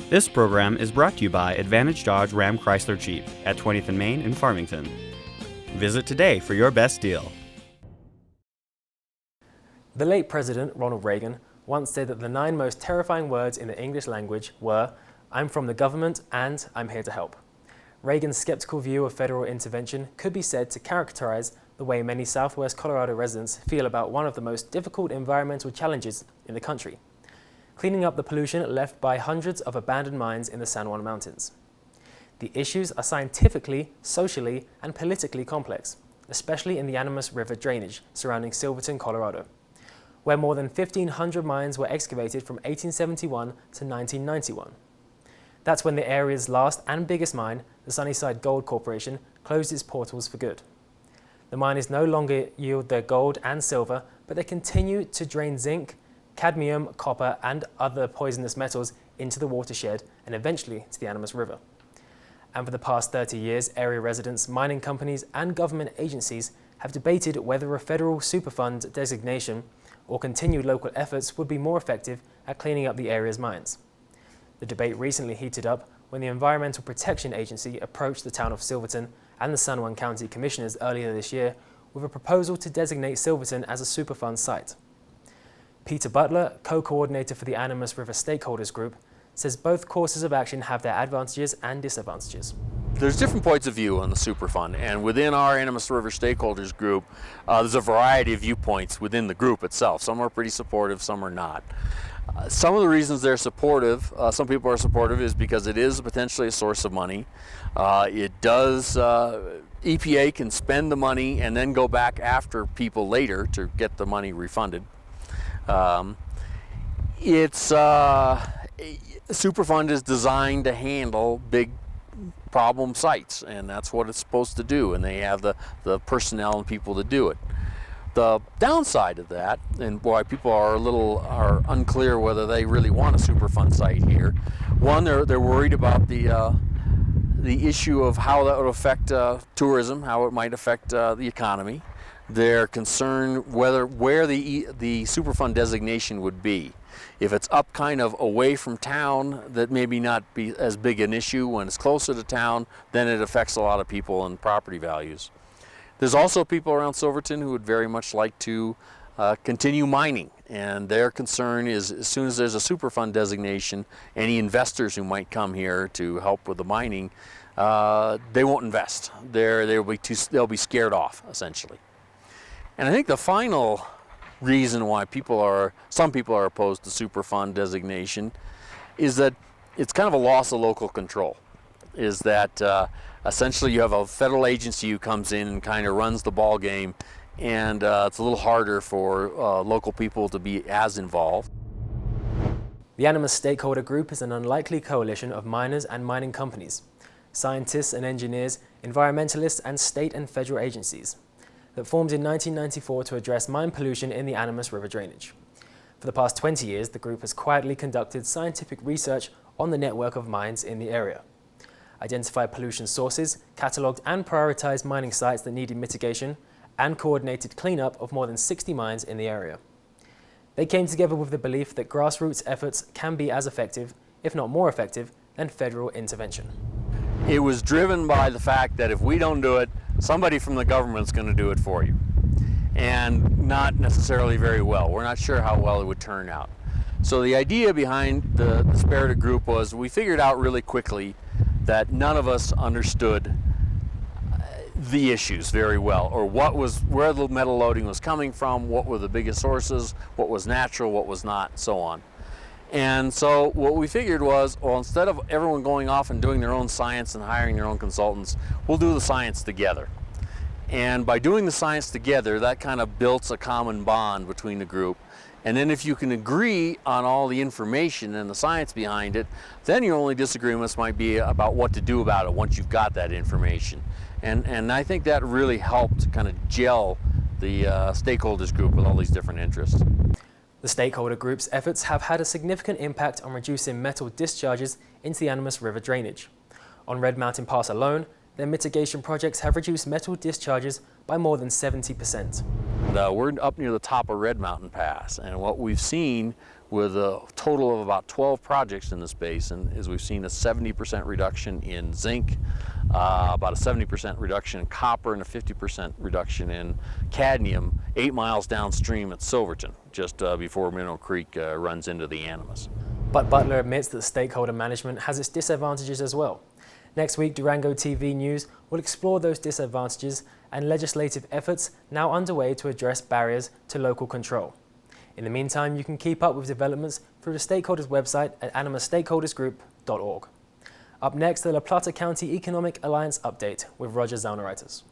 This program is brought to you by Advantage Dodge Ram Chrysler Jeep at 20th and Main in Farmington. Visit today for your best deal. The late President Ronald Reagan once said that the 9 most terrifying words in the English language were, "I'm from the government" and "I'm here to help." Reagan's skeptical view of federal intervention could be said to characterize the way many Southwest Colorado residents feel about one of the most difficult environmental challenges in the country: cleaning up the pollution left by hundreds of abandoned mines in the San Juan Mountains. The issues are scientifically, socially, and politically complex, especially in the Animas River drainage surrounding Silverton, Colorado, where more than 1,500 mines were excavated from 1871 to 1991. That's when the area's last and biggest mine, the Sunnyside Gold Corporation, closed its portals for good. The mines no longer yield their gold and silver, but they continue to drain zinc, cadmium, copper, and other poisonous metals into the watershed and eventually to the Animas River. And for the past 30 years, area residents, mining companies, and government agencies have debated whether a federal Superfund designation or continued local efforts would be more effective at cleaning up the area's mines. The debate recently heated up when the Environmental Protection Agency approached the town of Silverton and the San Juan County Commissioners earlier this year with a proposal to designate Silverton as a Superfund site. Peter Butler, co-coordinator for the Animas River Stakeholders Group, says both courses of action have their advantages and disadvantages. There's different points of view on the Superfund, and within our Animas River Stakeholders Group, there's a variety of viewpoints within the group itself. Some are pretty supportive, some are not. Some of the reasons they're supportive, some people are supportive, is because it is potentially a source of money. EPA can spend the money and then go back after people later to get the money refunded. Superfund is designed to handle big problem sites, and that's what it's supposed to do, and they have the personnel and people to do it. The downside of that, and why people are unclear whether they really want a Superfund site here, one, they're worried about the issue of how that would affect tourism, how it might affect the economy. They're concerned where the Superfund designation would be. If it's up kind of away from town, that maybe not be as big an issue. When it's closer to town, then it affects a lot of people and property values. There's also people around Silverton who would very much like to continue mining, and their concern is as soon as there's a Superfund designation, any investors who might come here to help with the mining, they won't invest. They'll be scared off, essentially. And I think the final reason why some people are opposed to Superfund designation is that it's kind of a loss of local control. Is that essentially you have a federal agency who comes in and kind of runs the ball game, and it's a little harder for local people to be as involved. The Animas Stakeholder Group is an unlikely coalition of miners and mining companies, scientists and engineers, environmentalists, and state and federal agencies that formed in 1994 to address mine pollution in the Animas River drainage. For the past 20 years, the group has quietly conducted scientific research on the network of mines in the area, identified pollution sources, catalogued and prioritized mining sites that needed mitigation, and coordinated cleanup of more than 60 mines in the area. They came together with the belief that grassroots efforts can be as effective, if not more effective, than federal intervention. It was driven by the fact that if we don't do it, somebody from the government's going to do it for you, and not necessarily very well. We're not sure how well it would turn out. So the idea behind the Spirited Group was we figured out really quickly that none of us understood the issues very well, or where the metal loading was coming from, what were the biggest sources, what was natural, what was not, so on. And so what we figured was, well, instead of everyone going off and doing their own science and hiring their own consultants, we'll do the science together. And by doing the science together, that kind of builds a common bond between the group. And then if you can agree on all the information and the science behind it, then your only disagreements might be about what to do about it once you've got that information. And I think that really helped kind of gel the stakeholders group with all these different interests. The stakeholder group's efforts have had a significant impact on reducing metal discharges into the Animas River drainage. On Red Mountain Pass alone, their mitigation projects have reduced metal discharges by more than 70%. We're up near the top of Red Mountain Pass, and what we've seen with a total of about 12 projects in this basin, is we've seen a 70% reduction in zinc, about a 70% reduction in copper, and a 50% reduction in cadmium 8 miles downstream at Silverton, just before Minnow Creek runs into the Animas. But Butler admits that stakeholder management has its disadvantages as well. Next week, Durango TV News will explore those disadvantages and legislative efforts now underway to address barriers to local control. In the meantime, you can keep up with developments through the Stakeholders website at animastakeholdersgroup.org. Up next, the La Plata County Economic Alliance Update with Roger Zauneritis.